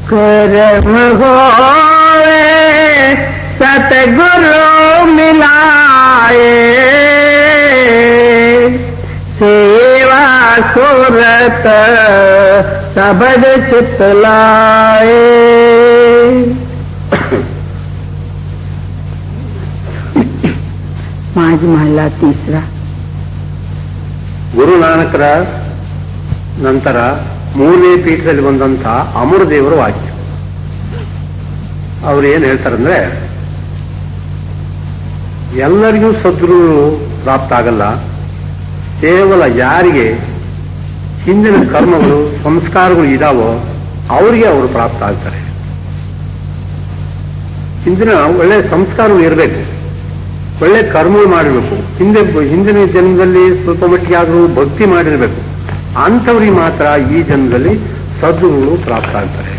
कर्म होवे सतगुरु मिलाए, सेवा सुरत सबद चित लाए। माज महला तीसरा। ಗುರುನಾನಕರ ನಂತರ ಮೂರನೇ ಪೀಠದಲ್ಲಿ ಬಂದಂಥ ಅಮರದೇವರ ವಾಕ್ಯ. ಅವ್ರು ಏನು ಹೇಳ್ತಾರಂದ್ರೆ, ಎಲ್ಲರಿಗೂ ಸದ್ಗುರು ಪ್ರಾಪ್ತ ಆಗಲ್ಲ, ಕೇವಲ ಯಾರಿಗೆ ಹಿಂದಿನ ಕರ್ಮಗಳು ಸಂಸ್ಕಾರಗಳು ಇದಾವೋ ಅವರಿಗೆ ಅವರು ಪ್ರಾಪ್ತ ಆಗ್ತಾರೆ. ಹಿಂದಿನ ಒಳ್ಳೆ ಸಂಸ್ಕಾರಗಳು ಇರಬೇಕು, ಒಳ್ಳೆ ಕರ್ಮಗಳು ಮಾಡಿರ್ಬೇಕು, ಹಿಂದಿನ ಜನ್ಮದಲ್ಲಿ ಸ್ವಲ್ಪ ಮಟ್ಟಿಗೆ ಆದರೂ ಭಕ್ತಿ ಮಾಡಿರ್ಬೇಕು. ಅಂಥವ್ರಿಗೆ ಮಾತ್ರ ಈ ಜನ್ಮದಲ್ಲಿ ಸದ್ಗುರುಗಳು ಪ್ರಾಪ್ತ ಆಗ್ತಾರೆ.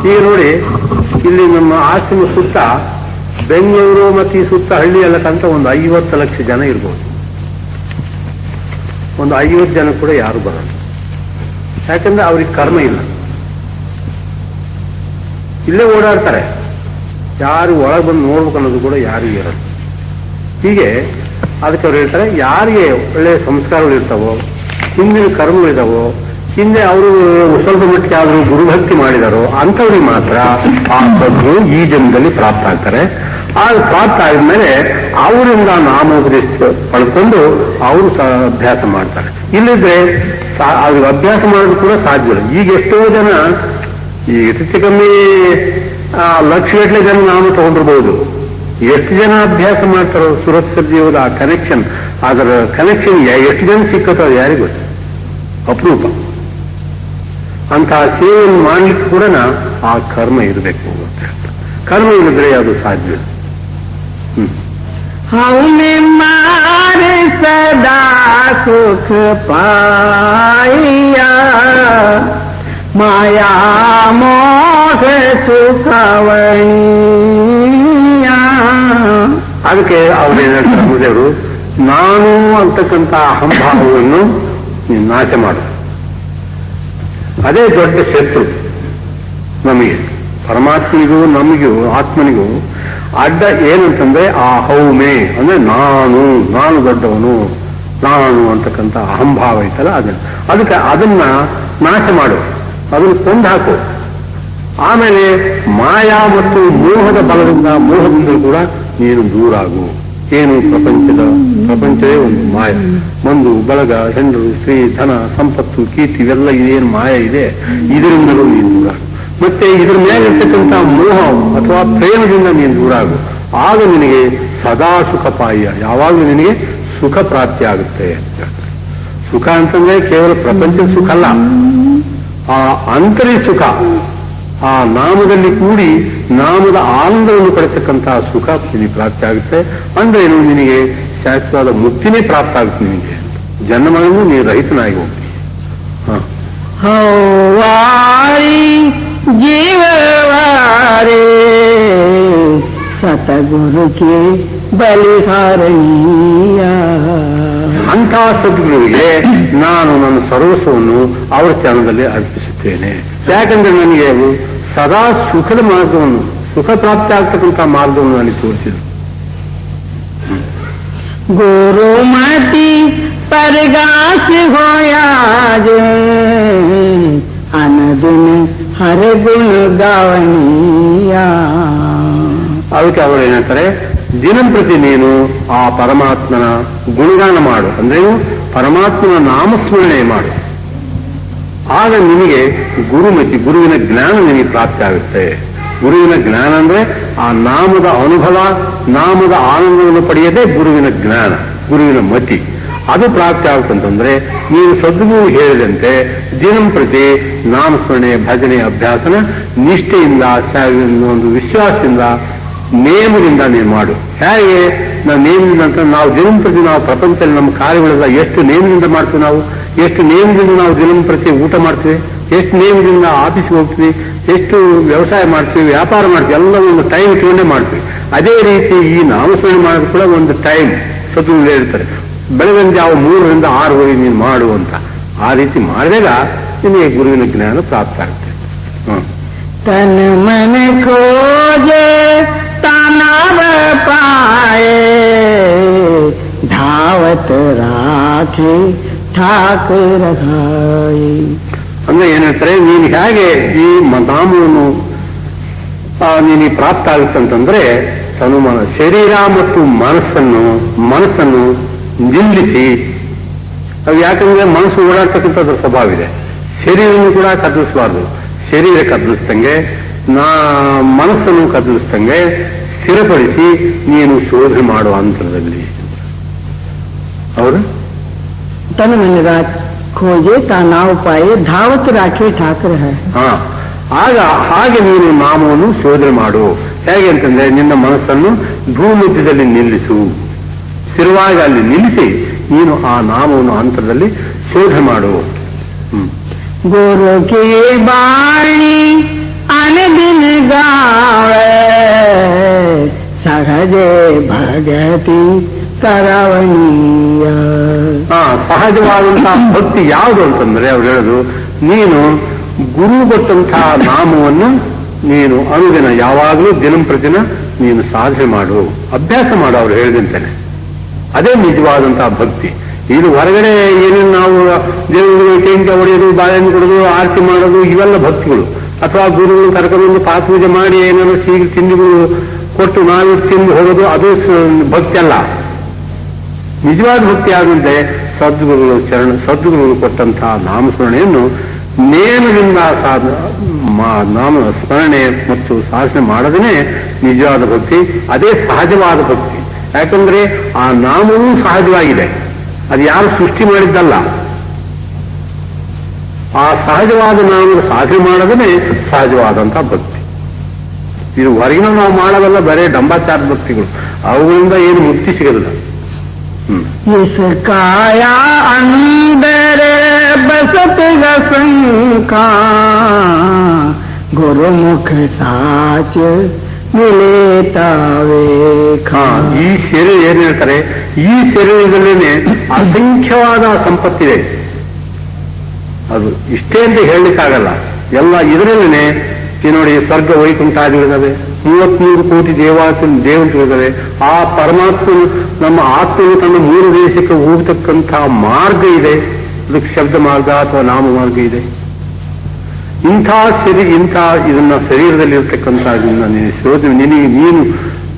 ಈಗ ನೋಡಿ, ಇಲ್ಲಿ ನಮ್ಮ ಆಶ್ರಮ ಸುತ್ತ ಬೆಂಗಳೂರು ಮತ್ತು ಈ ಸುತ್ತ ಹಳ್ಳಿ ಎಲ್ಲಕ್ಕಂತ ಒಂದು 50 ಲಕ್ಷ ಜನ ಇರ್ಬೋದು. ಒಂದು 50 ಜನ ಕೂಡ ಯಾರು ಬರಲ್ಲ, ಯಾಕಂದ್ರೆ ಅವ್ರಿಗೆ ಕರ್ಮ ಇಲ್ಲ. ಇಲ್ಲೇ ಓಡಾಡ್ತಾರೆ, ಯಾರು ಒಳಗೆ ಬಂದು ನೋಡ್ಬೇಕು ಅನ್ನೋದು ಕೂಡ ಯಾರಿಗೂ ಇರಲ್ಲ. ಹೀಗೆ ಅದಕ್ಕೆ ಅವ್ರು ಹೇಳ್ತಾರೆ, ಯಾರಿಗೆ ಒಳ್ಳೆಯ ಸಂಸ್ಕಾರಗಳು ಇರ್ತಾವೋ, ಹಿಂದಿನ ಕರ್ಮಗಳಿದಾವೋ, ಹಿಂದೆ ಅವರು ಸ್ವಲ್ಪ ಮಟ್ಟಿಗೆ ಆದರೂ ಗುರುಭಕ್ತಿ ಮಾಡಿದಾರೋ ಅಂಥವ್ರಿಗೆ ಮಾತ್ರ ಆ ಸದ್ಗುರು ಈ ಜನ್ಮದಲ್ಲಿ ಪ್ರಾಪ್ತ ಆಗ್ತಾರೆ. ಆಗ ಪ್ರಾಪ್ತ ಆದ್ಮೇಲೆ ಅವರಿಂದ ನಾಮೋಪದೇಶ ಪಡ್ಕೊಂಡು ಅವರು ಅಭ್ಯಾಸ ಮಾಡ್ತಾರೆ. ಇಲ್ಲಿದ್ರೆ ಅವ್ರಿಗೆ ಅಭ್ಯಾಸ ಮಾಡೋದು ಕೂಡ ಸಾಧ್ಯವಿಲ್ಲ. ಈಗ ಎಷ್ಟೋ ಜನ ಈಗ ಹೆಚ್ಚು ಕಮ್ಮಿ ಲಕ್ಷಗಟ್ಟಲೆ ಜನ ನಾಮ ತಗೊಂಡಿರ್ಬೋದು. ಎಷ್ಟು ಜನ ಅಭ್ಯಾಸ ಮಾಡ್ತಾರೋ ಸುರಕ್ಷಿತ ಜೀವದ ಆ ಕನೆಕ್ಷನ್, ಅದರ ಕನೆಕ್ಷನ್ ಎಷ್ಟು ಜನ ಸಿಕ್ಕತ್ತೋ ಯಾರಿಗೂ ಗೊತ್ತು, ಅಪರೂಪ. ಅಂತಹ ಸೇವೆಯನ್ನು ಮಾಡ್ಲಿಕ್ಕೆ ಕೂಡ ಆ ಕರ್ಮ ಇರಬೇಕು ಅಂತ ಹೇಳ್ತಾರೆ. ಕರ್ಮ ಇಲ್ಲದ್ರೆ ಅದು ಸಾಧ್ಯ. ಹೌನೆ ಮಾರ ಸದಾ ಸುಖ ಪಾಯ, ಮಾಯಾ ಮೋಹ ಸುಖವಣಿಯ. ಅದಕ್ಕೆ ಅವ್ರೇನು ಹೇಳ್ತಾರೆ ಮುದೇವರು, ನಾನು ಅಂತಕ್ಕಂಥ ಅಹಂಭಾವವನ್ನು ನೀನು ನಾಶ ಮಾಡು. ಅದೇ ದೊಡ್ಡ ಶತ್ರು ನಮಗೆ, ಪರಮಾತ್ಮನಿಗೂ ನಮಗೂ ಆತ್ಮನಿಗೂ ಅಡ್ಡ ಏನಂತಂದ್ರೆ ಆ ಹೌಮೆ ಅಂದ್ರೆ ನಾನು ದೊಡ್ಡವನು, ನಾನು ಅಂತಕ್ಕಂಥ ಅಹಂಭಾವ ಐತಲ್ಲ ಅದಕ್ಕೆ ಅದನ್ನ ನಾಶ ಮಾಡು, ಅದನ್ನು ಕೊಂದು ಹಾಕು. ಆಮೇಲೆ ಮಾಯಾ ಮತ್ತು ಮೋಹದಿಂದ ಕೂಡ ನೀನು ದೂರ ಆಗು. ಏನು ಪ್ರಪಂಚವೇ ಒಂದು ಮಾಯ. ಮಂದು ಬಳಗ, ಹೆಂಡರು, ಸ್ತ್ರೀ, ಧನ, ಸಂಪತ್ತು, ಕೀರ್ತಿ ಇವೆಲ್ಲ ಏನು ಮಾಯ ಇದೆ, ಇದರಿಂದಲೂ ನೀನು ದೂರ. ಮತ್ತೆ ಇದ್ರ ಮೇಲೆ ಇರ್ತಕ್ಕಂಥ ಮೋಹ ಅಥವಾ ಪ್ರೇಮದಿಂದ ನೀನು ದೂರ ಆಗು. ಆಗ ನಿನಗೆ ಸದಾ ಸುಖಪಾಯ, ಯಾವಾಗಲೂ ನಿನಗೆ ಸುಖ ಪ್ರಾಪ್ತಿ ಆಗುತ್ತೆ. ಸುಖ ಅಂತಂದ್ರೆ ಕೇವಲ ಪ್ರಪಂಚದ ಸುಖ ಅಲ್ಲ, ಆ ಅಂತರಿ ಸುಖ, ಆ ನಾಮದಲ್ಲಿ ಕೂಡಿ ನಾಮದ ಆನಂದವನ್ನು ಪಡೆತಕ್ಕಂತಹ ಸುಖ ನಿನಗೆ ಪ್ರಾಪ್ತಿ ಆಗುತ್ತೆ. ಅಂದ್ರೆ ಏನು, ನಿನಗೆ ಶಾಶ್ವತವಾದ ಮುಕ್ತಿನೇ ಪ್ರಾಪ್ತ ಆಗುತ್ತೆ. ನಿನಗೆ ಜನ್ಮಗಳನ್ನು ನೀನು ರಹಿತನಾಗಿ ಹೋಗ್ತೀನಿ. ಹೌವಾರಿ ಜೀವವಾರೆ ಸತಗುರುಗೆ ಬಲಿಹಾರಯ್ಯ. ಅಂಥ ಸದ್ಗುರುವಿಗೆ ನಾನು ನನ್ನ ಸರ್ವಸ್ವವನ್ನು ಅವರ ಚರಣದಲ್ಲಿ ಅರ್ಪಿಸುತ್ತೇನೆ. ಯಾಕಂದ್ರೆ ನನಗೆ ಸದಾ ಸುಖದ ಮಾರ್ಗವನ್ನು, ಸುಖ ಪ್ರಾಪ್ತಿ ಆಗ್ತಕ್ಕಂಥ ಮಾರ್ಗವನ್ನು ನನಗೆ ತೋರಿಸಿದ್ರು. ಗುರುಮತಿ परगास होया जे अनदिन हर गुण गावनीಯ. ಅದಕ್ಕೆ ಅವರು ಏನಂತಾರೆ, ದಿನಂಪ್ರತಿ ನೀನು ಆ ಪರಮಾತ್ಮನ ಗುಣಗಾನ ಮಾಡು, ಅಂದ್ರೇನು ಪರಮಾತ್ಮನ ನಾಮಸ್ಮರಣೆ ಮಾಡು. ಆಗ ನಿನಗೆ ಗುರುವಿನ ಜ್ಞಾನ ನಿನಗೆ ಪ್ರಾಪ್ತಿ ಆಗುತ್ತೆ. ಗುರುವಿನ ಜ್ಞಾನ ಅಂದ್ರೆ ಆ ನಾಮದ ಅನುಭವ, ನಾಮದ ಆನಂದವನ್ನು ಪಡೆಯದೇ ಗುರುವಿನ ಜ್ಞಾನ, ಗುರುವಿನ ಮತಿ. ಅದು ಪ್ರಾಪ್ತಿ ಆಗುತ್ತಂತಂದ್ರೆ ನೀವು ಸದ್ಗುರು ಹೇಳಿದಂತೆ ದಿನಂಪ್ರತಿ ನಾಮಸ್ಮರಣೆ, ಭಜನೆ, ಅಭ್ಯಾಸನ ನಿಷ್ಠೆಯಿಂದ, ಒಂದು ವಿಶ್ವಾಸದಿಂದ, ನೇಮದಿಂದ ನೀನು ಮಾಡು. ಹೇಗೆ ನಾವು ನೇಮದಿಂದ ಅಂತ ನಾವು ದಿನಂಪ್ರತಿ ನಾವು ಪ್ರಪಂಚದಲ್ಲಿ ನಮ್ಮ ಕಾರ್ಯಗಳೆಲ್ಲ ಎಷ್ಟು ನೇಮದಿಂದ ಮಾಡ್ತೀವಿ, ನಾವು ಎಷ್ಟು ನೇಮದಿಂದ ನಾವು ದಿನಂಪ್ರತಿ ಊಟ ಮಾಡ್ತೀವಿ, ಎಷ್ಟು ನೇಮದಿಂದ ಆಫೀಸ್ಗೆ ಹೋಗ್ತೀವಿ, ಎಷ್ಟು ವ್ಯವಸಾಯ ಮಾಡ್ತೀವಿ, ವ್ಯಾಪಾರ ಮಾಡ್ತೀವಿ, ಎಲ್ಲ ಒಂದು ಟೈಮ್ ಇಟ್ಕೊಂಡೇ ಮಾಡ್ತೀವಿ. ಅದೇ ರೀತಿ ಈ ನಾಮಸ್ಮರಣೆ ಮಾಡೋದು ಕೂಡ ಒಂದು ಟೈಮ್ ಸದ್ಗುರು ಹೇಳ್ತಾರೆ, ಬೆಳಗಿನ ಜಾವ 3 ರಿಂದ 6 ನೀನು ಮಾಡು ಅಂತ. ಆ ರೀತಿ ಮಾಡಿದಾಗ ನಿನಗೆ ಗುರುವಿನ ಜ್ಞಾನ ಪ್ರಾಪ್ತ ಆಗುತ್ತೆ. तन मन खोजे तानाव पाए धावत राखी ठाकुर घाई. ಅಂದ್ರೆ ಏನ್ ಹೇಳ್ತಾರೆ, ನೀನು ಹೇಗೆ ಈ ನಾಮವನ್ನು ನೀನು ಪ್ರಾಪ್ತ ಆಗುತ್ತಂತಂದ್ರೆ ತನುಮನ ಶರೀರ ಮತ್ತು ಮನಸ್ಸನ್ನು ನಿಲ್ಲಿಸಿ, ಅದು ಯಾಕಂದ್ರೆ ಮನಸ್ಸು ಓಡಾಡ್ತಕ್ಕಂಥದ್ರ ಸ್ವಭಾವ ಇದೆ. ಶರೀರವನ್ನು ಕೂಡ ಕದಲಿಸಬಾರ್ದು. ಶರೀರ ಕದಲಿಸ್ದಂಗೆ ಮನಸ್ಸನ್ನು ಕದಲಿಸ್ದಂಗೆ ಸ್ಥಿರಪಡಿಸಿ ನೀನು ಶೋಧನೆ ಮಾಡುವ ಅಂತರದಲ್ಲಿ ಅವರು तन मन खोजे तानाव पाए धावत राखी ठाकुर है. ಆಗ ಹಾಗೆ ನೀನು ನಾಮವನ್ನು ಶೋಧನೆ ಮಾಡು. ಹೇಗೆ ಅಂತಂದ್ರೆ ನಿನ್ನ ಮನಸ್ಸನ್ನು ಭೂಮಧ್ಯದಲ್ಲಿ ನಿಲ್ಲಿಸು, ಸ್ಥಿರವಾಗಿ ಅಲ್ಲಿ ನಿಲ್ಲಿಸಿ ನೀನು ಆ ನಾಮವನ್ನು ಅಂತರದಲ್ಲಿ ಶೋಧನೆ ಮಾಡು. गुरु की बाणी अनदिन गावे सहजे भगति करवनीय. ಸಹಜವಾದಂತಹ ಭಕ್ತಿ ಯಾವುದು ಅಂತಂದ್ರೆ ಅವ್ರು ಹೇಳೋದು, ನೀನು ಗುರು ಕೊಟ್ಟಂತಹ ನಾಮವನ್ನು ನೀನು ಅನುದಿನ ಯಾವಾಗಲೂ ದಿನಂಪ್ರತಿನ ನೀನು ಸಾಧನೆ ಮಾಡು, ಅಭ್ಯಾಸ ಮಾಡು ಅವ್ರು ಹೇಳಿದಂತಾನೆ. ಅದೇ ನಿಜವಾದಂತಹ ಭಕ್ತಿ. ಇದು ಹೊರಗಡೆ ಏನೇನು ನಾವು ದೇವರುಗಳು ಟೆಂಕ ಹೊಡೆಯೋದು, ಬಾಳೆಹಣ್ಣು ಕೊಡೋದು, ಆರತಿ ಮಾಡೋದು ಇವೆಲ್ಲ ಭಕ್ತಿಗಳು. ಅಥವಾ ಗುರುಗಳು ಕರ್ಕೊಂಡು ಪಾಪೂಜೆ ಮಾಡಿ ಏನಾದ್ರು ಸಿಹಿ ತಿಂಡಿಗಳು ಕೊಟ್ಟು ನಾವು ತಿಂದು ಹೋಗೋದು, ಅದು ಭಕ್ತಿ ಅಲ್ಲ. ನಿಜವಾದ ಭಕ್ತಿ ಆದಂತೆ ಸದ್ಗುರುಗಳು ಕೊಟ್ಟಂತಹ ನಾಮಸ್ಮರಣೆಯನ್ನು ನೇಮದಿಂದ ನಾಮ ಸ್ಮರಣೆ ಮತ್ತು ಸಾಧನೆ ಮಾಡೋದನ್ನೇ ನಿಜವಾದ ಭಕ್ತಿ. ಅದೇ ಸಹಜವಾದ ಭಕ್ತಿ. ಯಾಕಂದ್ರೆ ಆ ನಾಮವೂ ಸಹಜವಾಗಿದೆ, ಅದು ಯಾರು ಸೃಷ್ಟಿ ಮಾಡಿದ್ದಲ್ಲ. ಆ ಸಹಜವಾದ ನಾಮದ ಸಾಧನೆ ಮಾಡೋದನ್ನೇ ಸಹಜವಾದಂತ ಭಕ್ತಿ. ಇದು ಹೊರಗಿನ ನಾವು ಮಾಡೋದಲ್ಲ, ಬರೇ ಡಂಬಾಚಾರ ಭಕ್ತಿಗಳು. ಅವುಗಳಿಂದ ಏನು ಮುಕ್ತಿ ಸಿಗಲ್ಲ. इस काया अंदर बसत गसंका गुरुमुख साच मिले तावे. ಈ ಶರೀರ ಏನ್ ಹೇಳ್ತಾರೆ, ಈ ಶರೀರದಲ್ಲೇನೆ ಅಸಂಖ್ಯವಾದ ಸಂಪತ್ತಿದೆ. ಅದು ಇಷ್ಟೇ ಅಂತ ಹೇಳಲಿಕ್ಕಾಗಲ್ಲ. ಎಲ್ಲ ಇದರಲ್ಲೇನೆ ನೋಡಿ, ಸ್ವರ್ಗ ವೈಕುಂಠಾದಿಗಳಿದ್ದಾವೆ, 33 ಕೋಟಿ ದೇವಂತರಿದ್ದಾವೆ. ಆ ಪರಮಾತ್ಮನು ನಮ್ಮ ಆತ್ಮನು ತನ್ನ ಮೂಲ ದೇಶಕ್ಕೆ ಹೋಗತಕ್ಕಂಥ ಮಾರ್ಗ ಇದೆ. ಅದಕ್ಕೆ ಶಬ್ದ ಮಾರ್ಗ ಅಥವಾ ನಾಮ ಮಾರ್ಗ ಇದೆ. ಇಂಥ ಇದನ್ನ ಶರೀರದಲ್ಲಿರ್ತಕ್ಕಂಥ ನೀನು ಶೋಧನೆ ನೀನು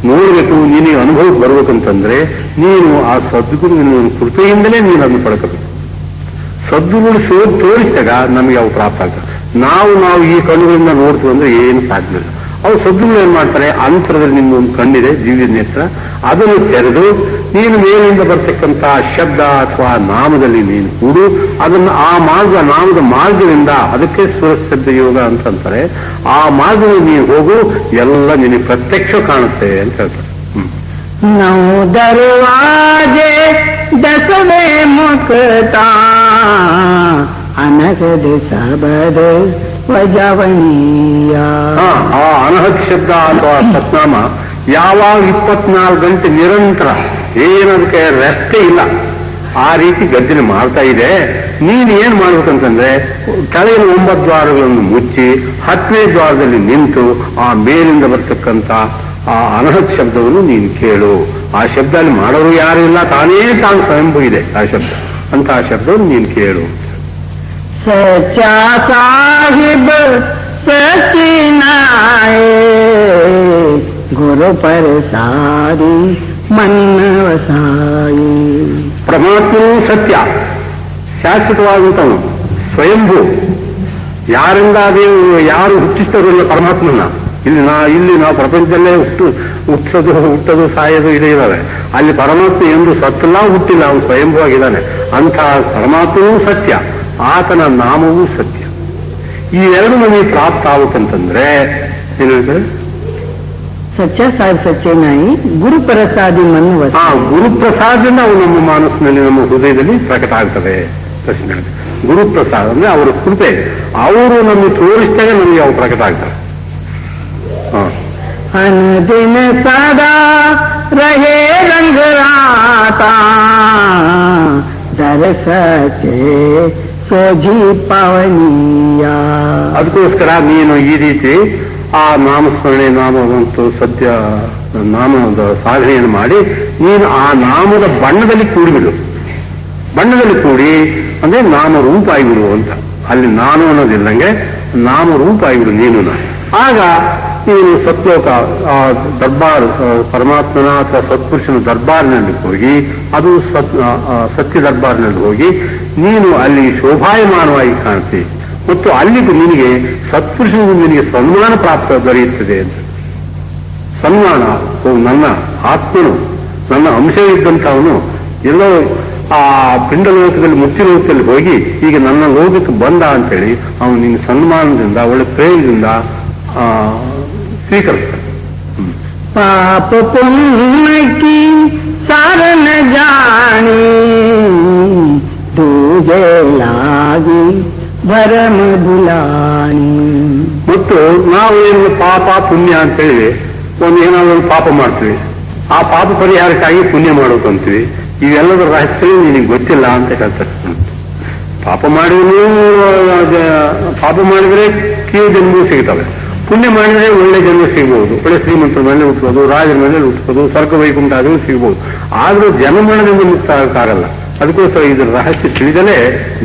ನೋಡಬೇಕು, ನಿನಗೆ ಅನುಭವಕ್ಕೆ ಬರ್ಬೇಕಂತಂದ್ರೆ ನೀನು ಆ ಸದ್ಗುರುವಿನ ಕೃಪೆಯಿಂದಲೇ ನೀನು ಅದನ್ನು ಪಡ್ಕೋಬೇಕು. ಸದ್ಗುರು ತೋರಿಸಿದಾಗ ನಮಗೆ ಅವು ಪ್ರಾಪ್ತ ಆಗ್ತದೆ. ನಾವು ಈ ಕಣ್ಣುಗಳಿಂದ ನೋಡ್ತೀವಿ ಅಂದ್ರೆ ಏನು ಸಾಧ್ಯ ಇಲ್ಲ. ಅವು ಸದ್ಗುರು ಏನ್ ಮಾಡ್ತಾರೆ, ಅಂತರದಲ್ಲಿ ನಿಮ್ಗೆ ಒಂದು ಕಣ್ಣಿದೆ, ದಿವ್ಯ ನೇತ್ರ, ಅದನ್ನು ತೆರೆದು ನೀನು ಮೇಲಿಂದ ಬರ್ತಕ್ಕಂಥ ಶಬ್ದ ಅಥವಾ ನಾಮದಲ್ಲಿ ನೀನು ಕೂಡು. ಅದನ್ನು ಆ ನಾಮದ ಮಾರ್ಗದಿಂದ, ಅದಕ್ಕೆ ಸುರಶಬ್ದ ಯೋಗ ಅಂತಂತಾರೆ, ಆ ಮಾರ್ಗದಲ್ಲಿ ನೀನು ಹೋಗು, ಎಲ್ಲ ನಿನಗೆ ಪ್ರತ್ಯಕ್ಷ ಕಾಣುತ್ತೆ ಅಂತ ಹೇಳ್ತಾರೆ. नौ दरवाजे दसवे मुक्ता अनहद सबद ವಜವನೀಯ. ಆ ಅನಹತ್ ಶಬ್ದ ಅಥವಾ ಸತ್ನಾಮ ಯಾವಾಗ 24 ಗಂಟೆ ನಿರಂತರ, ಏನದಕ್ಕೆ ರೆಸ್ಟೇ ಇಲ್ಲ, ಆ ರೀತಿ ಗರ್ಜನೆ ಮಾಡ್ತಾ ಇದೆ. ನೀನು ಏನ್ ಮಾಡ್ಬೇಕಂತಂದ್ರೆ ಕೆಳಗಿನ 9 ದ್ವಾರಗಳನ್ನು ಮುಚ್ಚಿ 10ನೇ ದ್ವಾರದಲ್ಲಿ ನಿಂತು ಆ ಮೇಲಿಂದ ಬರ್ತಕ್ಕಂಥ ಆ ಅನಹತ್ ಶಬ್ದವನ್ನು ನೀನು ಕೇಳು. ಆ ಶಬ್ದ ಅಲ್ಲಿ ಮಾಡೋರು ಯಾರು ಇಲ್ಲ, ತಾನು ಸ್ವಯಂಭೂ ಇದೆ ಆ ಶಬ್ದ. ಅಂತ ಆ ಶಬ್ದವನ್ನು ನೀನು ಕೇಳು. सच्चा साहिब सचिनाए गुरु पर सारी मन वसाई. ಪರಮಾತ್ಮನು ಸತ್ಯ, ಶಾಶ್ವತವಾದಂಥವನು, ಸ್ವಯಂಭೂ. ಯಾರಿಂದ ಯಾರು ಹುಟ್ಟಿಸ್ತಾರಲ್ಲ ಪರಮಾತ್ಮನ, ಇಲ್ಲಿ ನಾವು ಪ್ರಪಂಚದಲ್ಲೇ ಹುಟ್ಟೋದು ಸಾಯೋದು ಇದೇ ಇದ್ದಾವೆ. ಅಲ್ಲಿ ಪರಮಾತ್ಮ ಎಂದು ಸತ್ತಲ್ಲ, ಹುಟ್ಟಿಲ್ಲ, ಅವನು ಸ್ವಯಂಭೂ ಆಗಿದ್ದಾನೆ. ಅಂಥ ಪರಮಾತ್ಮನೂ ಸತ್ಯ, ಆತನ ನಾಮವೂ ಸತ್ಯ. ಈ ಎರಡು ನಮಗೆ ಪ್ರಾಪ್ತ ಆಗುತ್ತಂತಂದ್ರೆ ಏನ್ ಹೇಳ್ತಾರೆ, ಸಚ್ಚ ಸಾರ್ ಸಚ್ಚೆ ನಾಯಿ ಗುರು ಪ್ರಸಾದಿ ಮನ್ವ. ಆ ಗುರುಪ್ರಸಾದದಿಂದ ಅವು ನಮ್ಮ ಮಾನಸಿನಲ್ಲಿ, ನಮ್ಮ ಹೃದಯದಲ್ಲಿ ಪ್ರಕಟ ಆಗ್ತದೆ. ಪ್ರಶ್ನೆ ಗುರುಪ್ರಸಾದ ಅಂದ್ರೆ ಅವರ ಕೃಪೆ, ಅವರು ನಮಗೆ ತೋರಿಸಿದಾಗ ನಮಗೆ ಅವು ಪ್ರಕಟ ಆಗ್ತವೆ. ಅನುದಿನ ಸದಾ ರಹೇ ರಂಗರಾತ ದರ ಸಚೆ ಸೋಜಿ ಪಾವನೀಯ. ಅದಕ್ಕೋಸ್ಕರ ನೀನು ಈ ರೀತಿ ಆ ನಾಮಸ್ಮರಣೆ ನಾಮವಂತೂ ಸದ್ಯ ನಾಮದ ಸಾಧನೆಯನ್ನು ಮಾಡಿ ನೀನು ಆ ನಾಮದ ಬಣ್ಣದಲ್ಲಿ ಕೂಡಿಬಿಡು. ಬಣ್ಣದಲ್ಲಿ ಕೂಡಿ ಅಂದ್ರೆ ನಾಮರೂಪ ಆಗಿಬಿಡು ಅಂತ. ಅಲ್ಲಿ ನಾನು ಅನ್ನೋದಿಲ್ಲಂಗೆ ನಾಮರೂಪ ಆಗಿಬಿಡು ನೀನು. ಆಗ ನೀನು ಸತ್ಲೋಕ ದರ್ಬಾರ್ ಪರಮಾತ್ಮನ ಅಥವಾ ಸತ್ಪುರುಷನ ದರ್ಬಾರ್ನಲ್ಲಿ ಹೋಗಿ, ಅದು ಸತ್ಯ ದರ್ಬಾರ್ನಲ್ಲಿ ಹೋಗಿ ನೀನು ಅಲ್ಲಿ ಶೋಭಾಯಮಾನವಾಗಿ ಕಾಣ್ತಿ. ಮತ್ತು ಅಲ್ಲಿಗೂ ನಿನಗೆ ಸತ್ಪುರುಷನಿಗೂ ನಿನಗೆ ಸನ್ಮಾನ ಪ್ರಾಪ್ತ ದೊರೆಯುತ್ತದೆ ಅಂತ. ಸನ್ಮಾನ, ನನ್ನ ಆತ್ಮನು ನನ್ನ ಅಂಶವಿದ್ದಂಥವನು ಎಲ್ಲೋ ಆ ಪಿಂಡ ಲೋಕದಲ್ಲಿ ಮುಕ್ತಿ ಲೋಕದಲ್ಲಿ ಹೋಗಿ ಈಗ ನನ್ನ ಲೋಕಕ್ಕೆ ಬಂದ ಅಂತೇಳಿ ಅವನು ನಿನ್ನ ಸನ್ಮಾನದಿಂದ ಒಳ್ಳೆ ಪ್ರೇಮದಿಂದ ಸ್ವೀಕರಿಸ್ತಾನೆ. ಪಾಪ ಪುಣ್ಯ ಕಿ ಸಾರನ ಜಾಣಿ ತುಜೆ ಲಾಗಿ ಭರಮ ಬುಲಾಣಿ. ಮತ್ತು ನಾವು ಏನು ಪಾಪ ಪುಣ್ಯ ಅಂತೇಳಿ ಏನಾದ್ರು ಪಾಪ ಮಾಡ್ತೀವಿ, ಆ ಪಾಪ ಪರಿಹಾರಕ್ಕಾಗಿ ಪುಣ್ಯ ಮಾಡೋದು ಅಂತೀವಿ. ಇವೆಲ್ಲದರ ರಹಸ್ಯ ನಿನಗೆ ಗೊತ್ತಿಲ್ಲ ಅಂತ ಹೇಳ್ತಾರೆ. ಪಾಪ ಮಾಡಿದ್ರೆ ಕೀಳು ಜನ್ಮವೂ ಸಿಗ್ತವೆ, ಪುಣ್ಯ ಮಾಡಿದ್ರೆ ಒಳ್ಳೆ ಜನ್ಮ ಸಿಗ್ಬಹುದು, ಒಳ್ಳೆ ಶ್ರೀಮಂತರ ಮೇಲೆ ಹುಟ್ಟಬಹುದು, ರಾಜರ ಮೇಲೆ ಹುಟ್ಟಬಹುದು, ಸ್ವರ್ಗ ವೈಕುಂಠ ಆದರೂ ಸಿಗ್ಬಹುದು. ಆದ್ರೂ ಜನ್ಮರಣದಿಂದ ಮುಕ್ತ ಆಗಕ್ಕಾಗಲ್ಲ. ಅದಕ್ಕೋಸ್ಕರ ಇದರ ರಹಸ್ಯ ತಿಳಿದಲೇ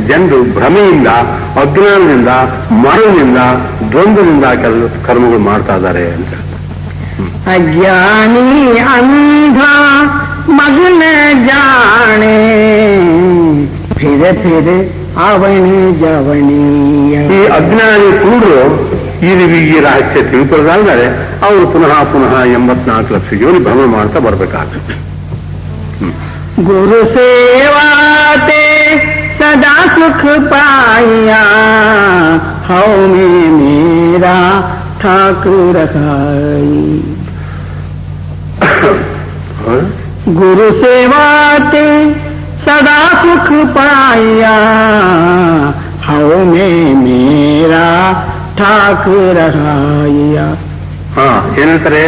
ಜನರು ಭ್ರಮೆಯಿಂದ, ಅಜ್ಞಾನದಿಂದ, ಮರವಿನಿಂದ, ದ್ವಂದ್ವದಿಂದ ಕೆಲವು ಕರ್ಮಗಳು ಮಾಡ್ತಾ ಇದ್ದಾರೆ ಅಂತ. ಅಜ್ಞಾನಿ ಅಂಧ ಮಗನ ಜಾಣೆ ಫಿರ ಫಿರ ಅವಣಿ ಜವಣೀಯ. ಈ ಅಜ್ಞಾನಿ ಕೂಡರು ಈ ರಹಸ್ಯ ತಿಳ್ಕೊಳ್ಳೋದಾದರೆ ಅವರು ಪುನಃ 84 ಲಕ್ಷ ಜೀವನ ಭ್ರಮ ಮಾಡ್ತಾ ಬರ್ಬೇಕಾಗ್ತದೆ. ಗುರು ಸೇವಾತೆ ಸದಾ ಸುಖ ಪಾಯ ಹೌ ಮೇ ಮೇರಾ ಠಾಕುರ ಕಾಯಿ. गुरु सेवाते सदा सुख पाया हव में मेरा ठाकुर हाया. ಏನಂತಾರೆ?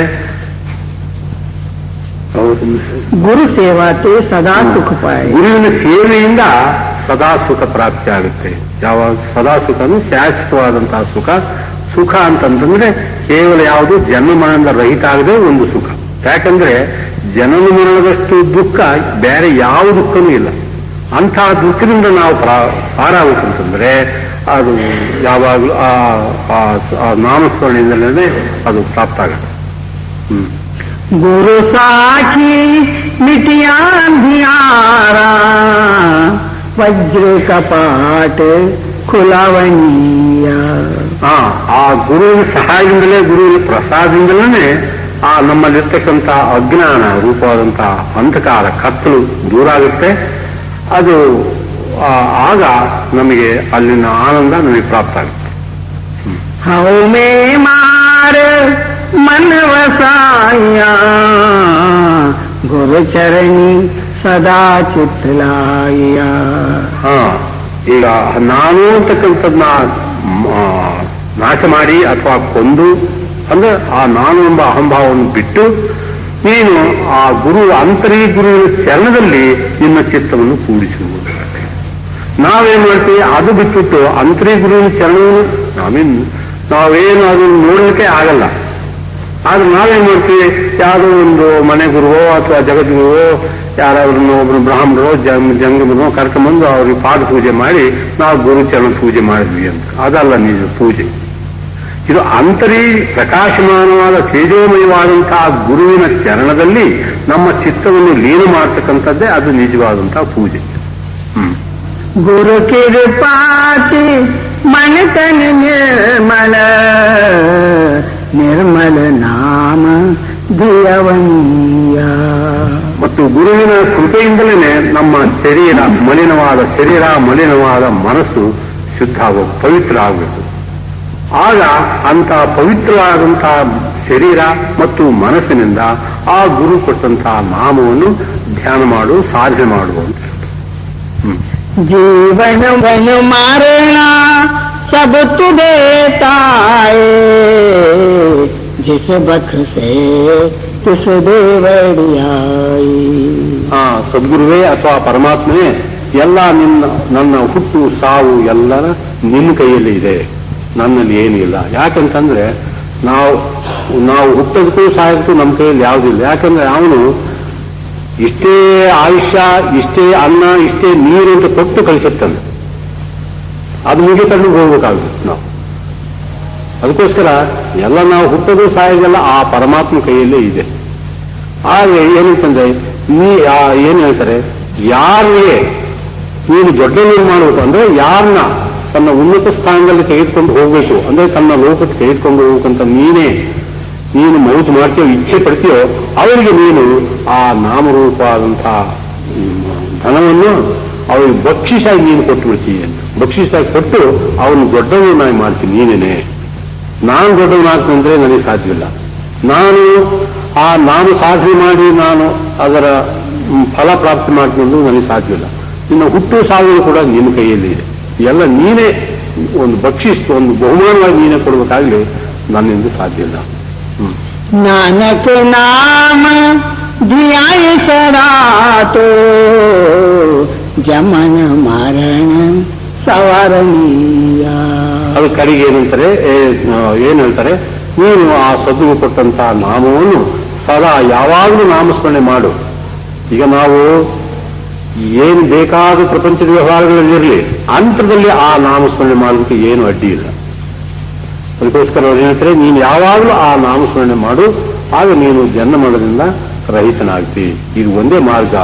ಗುರು ಸೇವಾತೆ ಸದಾ ಸುಖ ಪಾಯ. ಗುರುವಿನ ಸೇವೆಯಿಂದ ಸದಾ ಸುಖ ಪ್ರಾಪ್ತಿ ಆಗುತ್ತೆ. ಯಾವಾಗ ಸದಾ ಸುಖನು ಶಾಶ್ವತವಾದಂತಹ ಸುಖ. ಸುಖ ಅಂತಂದ್ರೆ ಕೇವಲ ಯಾವುದು ಜನ್ಮ ಮರಣದ ರಹಿತ ಆಗದೆ ಒಂದು ಸುಖ. ಯಾಕಂದ್ರೆ ಜನನ ಮರಣದಷ್ಟು ದುಃಖ ಬೇರೆ ಯಾವ ದುಃಖನೂ ಇಲ್ಲ. ಅಂಥ ದುಃಖದಿಂದ ನಾವು ಪಾರಾಗಬೇಕಂತಂದ್ರೆ ಅದು ಯಾವಾಗಲೂ ಆ ನಾಮಸ್ಮರಣೆಯಿಂದಲೇ ಅದು ಪ್ರಾಪ್ತ ಆಗುತ್ತೆ. ಗುರು ಸಾಖಿ ಮಿಟಿಯಾ ಧಿಯಾರ ವಜ್ರ ಕಪಾಟ ಖುಲಾವಣೀಯ. ಆ ಗುರುವಿನ ಸಹಾಯದಿಂದಲೇ, ಗುರುವಿನ ಪ್ರಸಾದದಿಂದಲೇ ಆ ನಮ್ಮಲ್ಲಿರ್ತಕ್ಕಂಥ ಅಜ್ಞಾನ ರೂಪವಾದಂತಹ ಅಂಧಕಾರ ಕತ್ತಲು ದೂರ ಆಗುತ್ತೆ. ಅದು ಆಗ ನಮಗೆ ಅಲ್ಲಿನ ಆನಂದ ನಮಗೆ ಪ್ರಾಪ್ತ ಆಗುತ್ತೆ. ಹೌ ಮೇ ಮಾರ ಮನವಸಾಯ ಗುರುಚರಣಿ ಸದಾ ಚಿತ್ತಲಾಯ. ಈಗ ನಾನು ಅಂತಕ್ಕಂಥದ್ನ ನಾಶ ಮಾಡಿ ಅಥವಾ ಕೊಂದು ಅಂದ್ರೆ ಆ ನಾನು ಎಂಬ ಅಹಂಭಾವವನ್ನು ಬಿಟ್ಟು ನೀನು ಆ ಅಂತರಿ ಗುರುವಿನ ಚರಣದಲ್ಲಿ ನಿನ್ನ ಚಿತ್ತವನ್ನು ಕೂಡಿಸುವುದು. ನಾವೇನ್ ಮಾಡ್ತೀವಿ? ಅದು ಬಿಟ್ಬಿಟ್ಟು ಅಂತರಿ ಗುರುವಿನ ಚರಣವನ್ನು ನಾವೇನು ಅದನ್ನು ನೋಡ್ಲಿಕ್ಕೆ ಆಗಲ್ಲ. ಆದ್ರೆ ನಾವೇನ್ ಮಾಡ್ತೀವಿ? ಯಾವುದೋ ಒಂದು ಮನೆ ಗುರುವೋ ಅಥವಾ ಜಗದ್ಗುರುವೋ ಯಾರಾದ್ರೂ ಒಬ್ರು ಬ್ರಾಹ್ಮಣರೋ ಜಂಗಮರೋ ಕರ್ಕೊಂಬಂದು ಅವ್ರಿಗೆ ಪಾದ ಪೂಜೆ ಮಾಡಿ ನಾವು ಗುರುಚರಣ ಪೂಜೆ ಮಾಡಿದ್ವಿ ಅಂತ. ಅದಲ್ಲ ನಿಜ ಪೂಜೆ. ಇದು ಅಂತರಿ ಪ್ರಕಾಶಮಾನವಾದ ತೇಜೋಮಯವಾದಂತಹ ಗುರುವಿನ ಚರಣದಲ್ಲಿ ನಮ್ಮ ಚಿತ್ತವನ್ನು ಲೀನ ಮಾಡತಕ್ಕಂಥದ್ದೇ ಅದು ನಿಜವಾದಂತಹ ಪೂಜೆ. ಗುರು ಕಿರುಪಾತಿ ಮನತನ ನಿರ್ಮಲ ನಿರ್ಮಲ ನಾಮ ದಿಯವನೀಯ. ಮತ್ತು ಗುರುವಿನ ಕೃಪೆಯಿಂದಲೇ ನಮ್ಮ ಶರೀರ ಮಲಿನವಾದ ಮನಸ್ಸು ಶುದ್ಧ ಆಗೋದು, ಪವಿತ್ರ ಆಗಬೇಕು. ಆಗ ಅಂತ ಪವಿತ್ರವಾದಂತಹ ಶರೀರ ಮತ್ತು ಮನಸ್ಸಿನಿಂದ ಆ ಗುರು ಕೊಟ್ಟಂತಹ ನಾಮವನ್ನು ಧ್ಯಾನ ಮಾಡು, ಸಾಧನೆ ಮಾಡುವಂತ. ಜೀವನವನ್ನು ಮಾರಣ सब तू देता है जिस बख से तुस देवड़ियाई. ಸದ್ಗುರುವೇ ಅಥವಾ ಪರಮಾತ್ಮನೇ ಎಲ್ಲ ನನ್ನ ಹುಟ್ಟು ಸಾವು ಎಲ್ಲ ನಿನ್ನ ಕೈಯಲ್ಲಿ ಇದೆ, ನನ್ನಲ್ಲಿ ಏನಿಲ್ಲ. ಯಾಕಂತಂದ್ರೆ ನಾವು ಹುಟ್ಟೋದಕ್ಕೂ ಸಾಯೋದಕ್ಕೂ ನಮ್ಮ ಕೈಯಲ್ಲಿ ಯಾವುದಿಲ್ಲ. ಯಾಕಂದ್ರೆ ಅವನು ಇಷ್ಟೇ ಆಯುಷ್ಯ, ಇಷ್ಟೇ ಅನ್ನ, ಇಷ್ಟೇ ನೀರು ಅಂತ ಕೊಟ್ಟು ಕಳಿಸುತ್ತಾನೆ. ಅದು ಮುಗಿತಂಡು ಹೋಗ್ಬೇಕಾಗುತ್ತೆ ನಾವು. ಅದಕ್ಕೋಸ್ಕರ ಎಲ್ಲ ನಾವು ಹುಟ್ಟೋದು ಸಾಯೋದೆಲ್ಲ ಆ ಪರಮಾತ್ಮ ಕೈಯಲ್ಲೇ ಇದೆ. ಆದರೆ ಏನಂತಂದ್ರೆ ಏನ್ ಹೇಳ್ತಾರೆ, ಯಾರಿಗೆ ನೀನು ದೊಡ್ಡವನು ಮಾಡಬೇಕು ಅಂದ್ರೆ ಯಾರನ್ನ ತನ್ನ ಉನ್ನತ ಸ್ಥಾನದಲ್ಲಿ ತೆಗೆದುಕೊಂಡು ಹೋಗ್ಬೇಕು, ಅಂದ್ರೆ ತನ್ನ ಲೋಕಕ್ಕೆ ತೆಗೆದುಕೊಂಡು ಹೋಗ್ಬೇಕಂತ ನೀನು ಮೌತು ಮಾಡ್ತೀಯೋ, ಇಚ್ಛೆ ಪಡ್ತೀಯೋ, ಅವರಿಗೆ ನೀನು ಆ ನಾಮರೂಪವಾದಂತಹ ಧನವನ್ನು ಅವರಿಗೆ ಬಕ್ಷಿಸಾಗಿ ನೀನು ಕೊಟ್ಟು ಬಿಡ್ತೀಯ ಅಂತ. ಬಕ್ಷಿಸಾಗಿ ಕೊಟ್ಟು ಅವನು ದೊಡ್ಡವನಾಗಿ ಮಾಡ್ತೀನಿ ನೀನೇನೆ. ನಾನು ದೊಡ್ಡವನಾಗ್ತಂದ್ರೆ ನನಗೆ ಸಾಧ್ಯವಿಲ್ಲ. ನಾನು ಸಾಧನೆ ಮಾಡಿ ನಾನು ಅದರ ಫಲ ಪ್ರಾಪ್ತಿ ಮಾಡ್ಕೊಂಡು ನನಗೆ ಸಾಧ್ಯವಿಲ್ಲ. ನಿನ್ನ ಹುಟ್ಟು ಸಾವಿನ ಕೂಡ ನಿನ್ನ ಕೈಯಲ್ಲಿ ಇದೆ. ಎಲ್ಲ ನೀನೇ ಒಂದು ಒಂದು ಬಹುಮಾನವಾಗಿ ನೀನೇ ಕೊಡಬೇಕಾಗ್ಲಿ ನನ್ನಿಂದ ಸಾಧ್ಯ ಇಲ್ಲ. नानक नाम ध्याय सरातो जमन मरण ಸವರಣೀಯ. ಅದು ಕಡೆಗೆ ಏನ್ ಹೇಳ್ತಾರೆ, ನೀನು ಆ ಸದ್ಗುರು ಕೊಟ್ಟಂತಹ ನಾಮವನ್ನು ಸದಾ ಯಾವಾಗಲೂ ನಾಮಸ್ಮರಣೆ ಮಾಡು. ಈಗ ನಾವು ಏನು ಬೇಕಾದ ಪ್ರಪಂಚದ ವ್ಯವಹಾರಗಳಲ್ಲಿರಲಿ, ಅಂತರದಲ್ಲಿ ಆ ನಾಮಸ್ಮರಣೆ ಮಾಡೋದಕ್ಕೆ ಏನು ಅಡ್ಡಿ ಇಲ್ಲ. ಅದಕ್ಕೋಸ್ಕರ ಅವ್ರು ಹೇಳ್ತಾರೆ, ನೀನು ಯಾವಾಗಲೂ ಆ ನಾಮಸ್ಮರಣೆ ಮಾಡು, ಆಗ ನೀನು ಜನ್ಮ ಮರಣದಿಂದ ರಹಿತನಾಗ್ತಿ. ಇದು ಒಂದೇ ಮಾರ್ಗ.